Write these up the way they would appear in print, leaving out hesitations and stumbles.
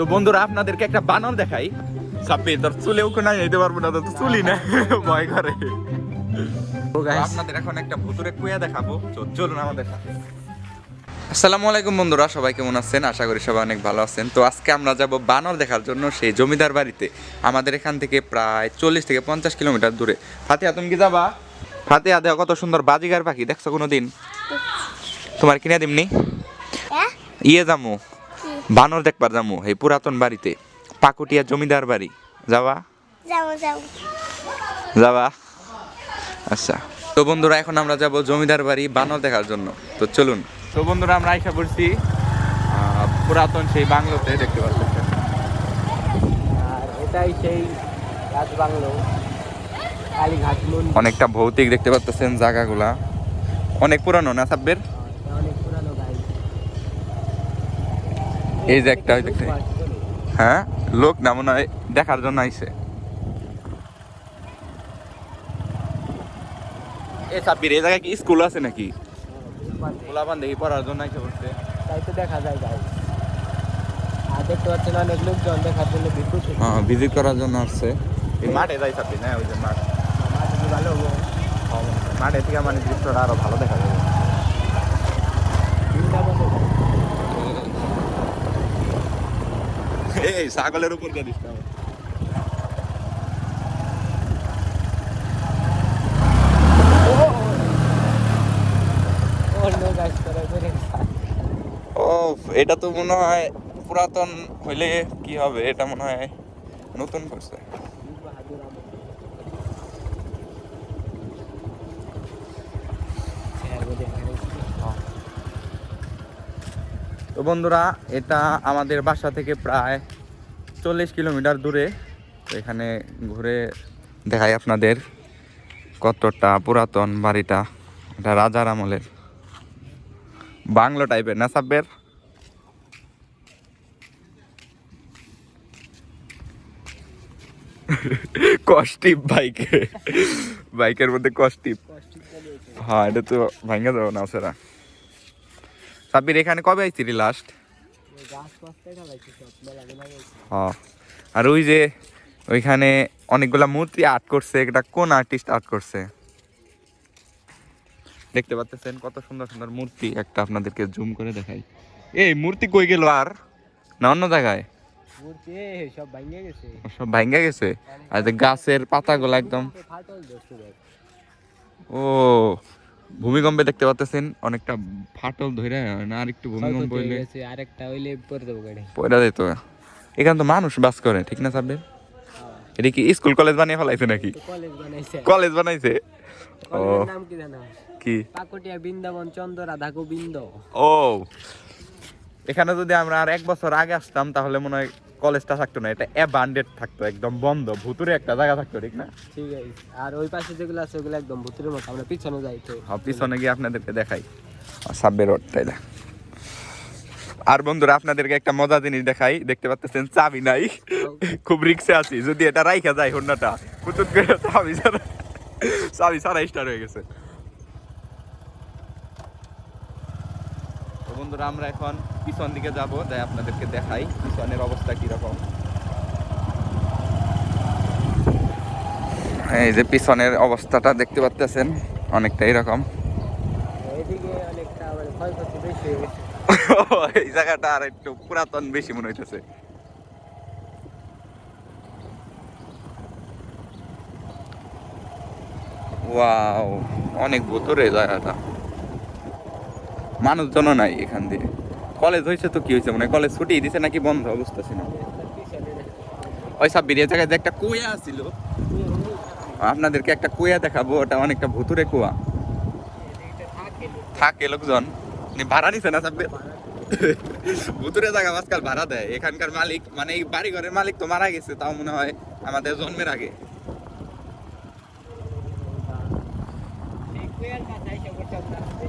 তো বন্ধুরা আপনাদেরকে একটা বানর দেখাই। সাব্বির তোর চুলেও কোনা যেতে পারবো না, তো চুলি না ভয় করে। আপনাদের এখন একটা ভুতুরে কুয়া দেখাবো, চলুন আমাদের সাথে। আসসালামু আলাইকুম বন্ধুরা, সবাই কেমন আছেন? আশা করি সবাই অনেক ভালো আছেন। তো আজকে আমরা যাব বানর দেখার জন্য সেই জমিদার বাড়িতে। আমাদের এখান থেকে প্রায় 40 থেকে 50 কিলোমিটার দূরে। ফাতিহা তুমি কি যাবা? ফাতিহা দেখো কত সুন্দর বাজিগার পাখি, দেখছো কোনোদিন? তোমার কিনে দিমনি ইয়ে যামু বানর দেখবার যামু এই পুরাতন বাড়িতে, পাকুটিয়া জমিদার বাড়ি। যাবা? যাবা? আচ্ছা, তো বন্ধুরা এখন আমরা যাব জমিদার বাড়ি বানর দেখার জন্য। তো চলুন। তো বন্ধুরা আমরা আশা করছি পুরাতন সেই বাংলোতে, দেখতে পাচ্ছেন। আর এটাই সেই রাজবাংলো, কালীঘাট মন্দির। অনেকটা ভৌতিক দেখতে পাচ্ছেন জায়গাগুলা, অনেক পুরানো না সাব্বের? অনেক পুরানো গাই। এই যে একটা দেখতে, হ্যাঁ লোক না মনে হয় দেখার জন্য আইছে। এই সাব্বির এই জায়গায় কি স্কুল আছে নাকি? পোলাপান দেখি পড়ার জন্য আইসে পড়ছে। তাই তো দেখা যায় গাই। আর দেখতে পাচ্ছেন অনেক লোকজন দেখার জন্য ভিজিট করার জন্য আসছে। এই মাঠে যাই সাব্বির, হ্যাঁ ওই যে মাঠ, ভালো হবো। মাঠে থেকে মানে দৃশ্যটা আরো ভালো দেখা যাবে। এই ছাগলের উপর দিয়ে দিস না। ও এটা তো মনে হয় পুরাতন হইলে কি হবে, এটা মনে হয় নতুন করছে। তো বন্ধুরা এটা আমাদের বাসা থেকে প্রায় 40 কিলোমিটার দূরে। তো এখানে ঘুরে দেখাই আপনাদের কতটা পুরাতন বাড়িটা। এটা রাজার আমলের বাংলো টাইপের না সাব্বের? কষ্টিপ বাইকের মধ্যে কষ্টিপ। হ্যাঁ এটা তো ভাঙ্গা যাবো না সেরা। সাব্বির এখানে কবে আইছিলি লাস্ট? হ্যাঁ, আর ওই যে ওইখানে অনেকগুলা মূর্তি আর্ট করছে, এটা কোন আর্টিস্ট আর্ট করছে দেখতে পাচ্ছেন? কত সুন্দর সুন্দর মূর্তি, একটা আপনাদেরকে জুম করে দেখাই। এই মূর্তি কই গেল আর না অন্য জায়গায়? সব ভাঙ্গা গেছে। আর যে গাছের পাতাগুলো একদম, ও ভূমিকম্পে দেখতে পাচ্ছেন অনেকটা ফাটল ধরে না, আর একটু ভূমিকম্প হইলে আরেকটা হইলে পড়ে দেবো গাড়ি। পয়লা যেত। এখানে তো মানুষ বাস করে, ঠিক না সাব্বির? এটা কি স্কুল কলেজ বানিয়ে ফেলাইছে নাকি? কলেজ বানাইছে। ও নাম কি জানো? কি? পাকুটিয়া বৃন্দাবন চন্দ্র রাধা গোবিন্দ। ও এখানে যদি আমরা আর 1 বছর আগে আসতাম তাহলে মনে হয় কলেজটা থাকতো না, এটা অ্যাবান্ডেড থাকতো, একদম বন্ধ, ভুতুরে একটা জায়গা থাকতো, ঠিক না? ঠিক আছে। আর ওই পাশে যেগুলো আছে ওগুলো একদম ভুতুরের মতো। আমরা পিছনে যাই তো। হ্যাঁ পিছনে গিয়ে আপনাদেরকে দেখাই সাব্বির রোড, তাই না? আর বন্ধুরা আপনাদেরকে একটা মজা জিনিস দেখাই, দেখতে পাচ্ছেন চাবি নাই, খুব রিক্সে আছি। যদি এটা রাইখা যায় হোন্ডাটা কুতুত করে চাবি ছাড়া স্টার্ট হয়ে গেছে। তো বন্ধুরা আমরা এখন পিছন দিকে যাব, তাই আপনাদেরকে দেখাই পিছনের অবস্থা কিরকম। এই যে পিছনের অবস্থাটা দেখতে পাচ্ছেন অনেকটা এরকম। এদিকে অনেকটা মানে ক্ষয়ক্ষতি বেশি হয়ে গেছে। এই জায়গাটা আর একটু পুরাতন বেশি মনে হইতেছে। ওয়াও অনেক ভুতুরে জায়গাটা, মানুষজনও নাই এখান দিয়ে। কলেজ হয়েছে তো কি হয়েছে, মানে কলেজ ছুটি দিছে নাকি বন্ধ বুঝতেছি না। ওই সব বেরিয়ে জায়গায় যে একটা কুয়া ছিল, আপনাদেরকে একটা কুয়া দেখাবো, ওটা অনেকটা ভুতুরে কুয়া। থাকে লোকজন ভাড়া নিছে না সাব্বির? ভুতুরে জায়গা আজকাল ভাড়া দেয়। এখানকার মালিক মানে এই বাড়ি ঘরের মালিক তো মারা গেছে, তাও মনে হয় আমাদের জন্মের আগে।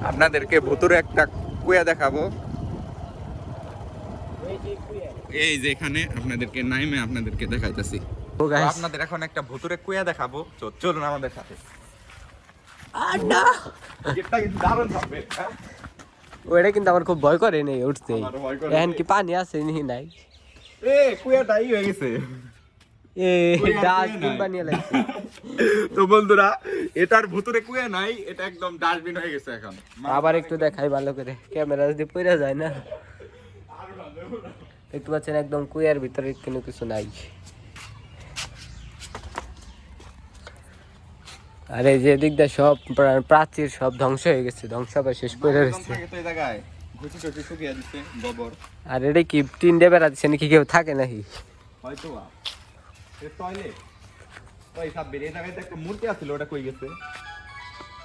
আপনাদেরকে ভুতুরে একটা কুয়া দেখাবো। এই যে এখানে আপনাদেরকে নাইমে আপনাদেরকে দেখাইতেছি। আপনাদের এখন একটা ভুতুরে কুয়া দেখাবো, চলুন আমাদের সাথে। ওইটা কিন্তু আমার খুব ভয় করে নেই উঠতে। এখন কি পানি আছে নি? নাই এ কুয়াটাই হয়ে গেছে। ডাস্টবিন বানিয়ে লাগছে। তো বন্ধুরা এটার ভিতরে কুয়া নাই, এটা একদম ডাস্টবিন হয়ে গেছে এখন। আবার একটু দেখাই ভালো করে, ক্যামেরা যদি পড়ে যায় না। দেখতে পাচ্ছেন একদম কুয়ার ভিতরে কোনো কিছু নাই। আর এই যে দিকটা সব প্রাচীর সব ধ্বংস হয়ে গেছে, ধ্বংসাবশেষ পড়ে রয়েছে। আর এটা কি টিন দিয়ে বেড়া দিচ্ছে নাকি, কেউ থাকে নাকি? হয়তো টয়লেট ওই সাব্বির এই জায়গায় একটা মূর্তি আছিল, ওটা কই গেছে?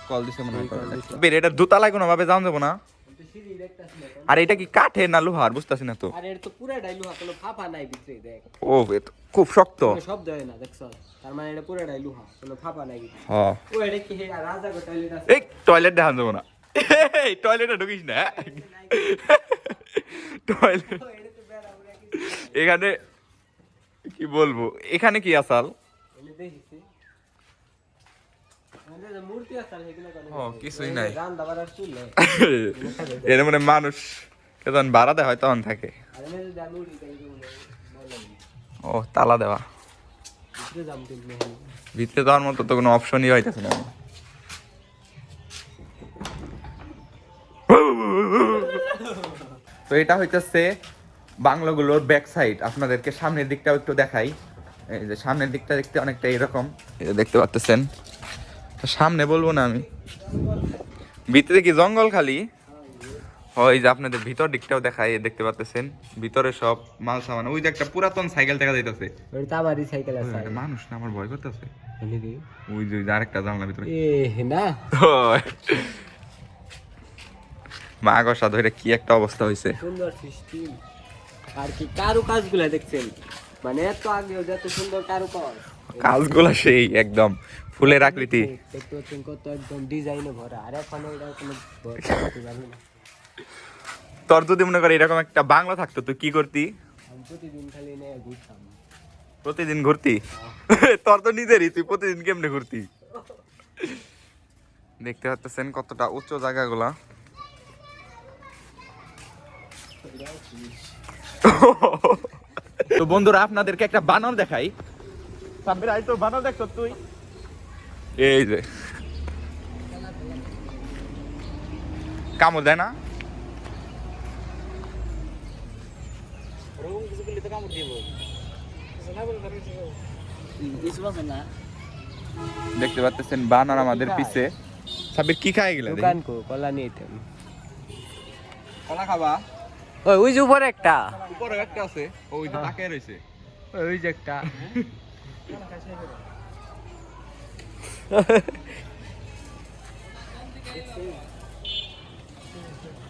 কল দিছে মনে হয়। বের এটা দোতলায় কোনো ভাবে যাওয়া যাবে না। আর এটা কি কাঠের না লোহার বুঝতাছি না তো। আর এর তো পুরাটাই লোহা, কোনো ফাঁপা নাই ভিতরে, দেখ। ও এ তো খুব শক্ত। কোনো শব্দ হয় না, দেখছ? তার মানে এটা পুরাটাই লোহা, কোনো ফাঁপা নাই ভিতরে। হ্যাঁ ও এটা কি রাজা গো টয়লেট আছে? এই টয়লেট দেখা যাবে না, এই টয়লেটে ঢুকিস না। টয়লেট এখানে কি বলবো, এখানে কি আসাল? এনে দেখিছি মানে যে মূর্তি আছে সেগুলো করে। ও কিছুই নাই। রান্না বাড়ার চুলে। এর মানে মানুষ যখন ভাড়া দেয় হয় তখন থাকে। আর এনে যে মূর্তি তাই বলে ও তালা দেওয়া, ভিতরে যাম কিন্তু। ভিতরে যাওয়ার মতো তো কোনো অপশনই হইতেছে না। তো এটা হইতেছে বাংলোগুলোর ব্যাক সাইড। আপনাদেরকে সামনের দিকটাও একটু দেখাই। এই যে সামনের দিকটা দেখতে অনেকটা এরকম, এই যে দেখতে পাচ্ছেন। তো সামনে বলবো না আমি, ভিতরে কি জঙ্গল খালি। ওই যে আপনাদের ভিতর দিকটাও দেখাই, দেখতে পাচ্ছেন ভিতরে সব মাল সামান। ওই যে একটা পুরাতন সাইকেল দেখা যাইতেছে, ওটা আমারই সাইকেল আছে। মানুষ না, আমার ভয় করতেছে। এনে ওই যে আরেকটা জানলার ভিতরে না মা গসা ধরে কি একটা অবস্থা হয়েছে। সুন্দর সিস্টেম। আর কি কারুকাজগুলো দেখছেন, মানে এত আগে যত সুন্দর কারুকাজ, কাজগুলো সেই একদম ফুলের আকৃতি। দেখতে পাচ্ছেন কত একদম ডিজাইনে ভরা। আর এখন এটা কোনো জানি না। তোর যদি মনে করি এরকম একটা বাংলা থাকতো তুই কি করতি? আমি প্রতিদিন খালি নিয়ে ঘুরতাম। প্রতিদিন ঘুরতি? তোর তো নিজেরই, তুই প্রতিদিন কেমনে ঘুরতি? দেখতে পাচ্ছেন কতটা উচ্চ জায়গাগুলা। তো বন্ধুরা আপনাদেরকে একটা বানর দেখাই। সাব্বির আই তো বানর দেখছ তুই? এই যে কামড় দেয় না? দেখতে পাচ্ছেন বানর আমাদের পিছে। সাব্বির কি খাই গেলে? দোকান কো কলা নিতেন। কলা খাবা? ওই যে উপরে একটা, উপরে একটা আছে, ওই যে তাকিয়ে রইছে। ওই যে একটা।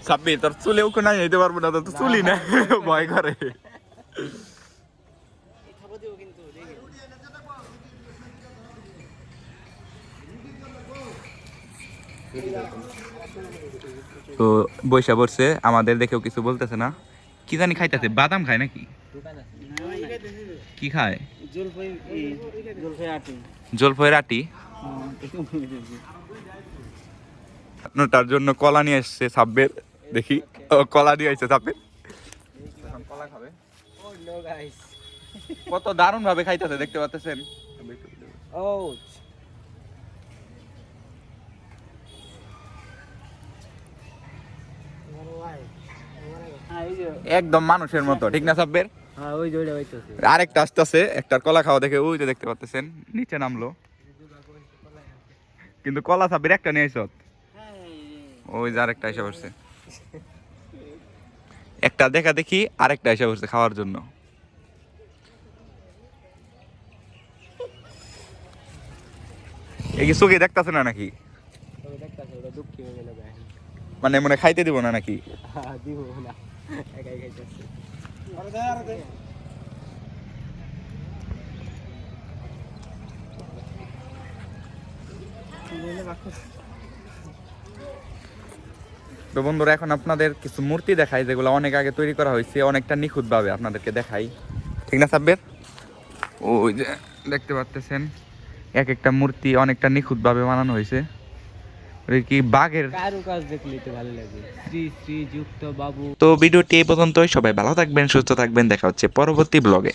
সাব্বির তোর চুলেও কোন যেতে পারবো না, তো চুলি না, ভয় করে। তো বৈশা পড়ছে, আমাদের দেখেও কিছু বলতেছে না। কি জানি খাইতেছে, বাদাম খায় নাকি কি খায়? জলফয়ের আটি। তার জন্য কলা নিয়ে এসছে সাব্বির। দেখি ও কলা নিয়ে আসছে সাব্বির, কলা খাবে। কত দারুণ ভাবে খাইতেছে দেখতে পাচ্ছেন। একদম মানুষের মতো, ঠিক না সাব্বির? আরেকটা আসতেছে, একটার কলা খাওয়া দেখে ওই যে দেখতে পাচ্ছেন নিচে নামলো, কিন্তু কলা সাব্বির একটা নিয়ে আইছত। ওই যে আরেকটা এসে পড়ছে, একটা দেখা দেখি আরেকটা এসে পড়ছে খাওয়ার জন্য। এই কি চোখে দেখতেছে না নাকি? মানে মনে খাইতে দিব না নাকি? তো বন্ধুরা এখন আপনাদের কিছু মূর্তি দেখাই, যেগুলো অনেক আগে তৈরি করা হয়েছে, অনেকটা নিখুঁত ভাবে আপনাদেরকে দেখাই, ঠিক না সাব্বির? ওই যে দেখতে পাচ্ছেন এক একটা মূর্তি অনেকটা নিখুঁত ভাবে বানানো হয়েছে। ওই কি বাঘের। কারু কাজ দেখলে তো ভালো লাগে। শ্রী শ্রী যুক্ত বাবু। তো ভিডিওটি এই পর্যন্তই, সবাই ভালো থাকবেন, সুস্থ থাকবেন, দেখা হচ্ছে পরবর্তী ব্লগে।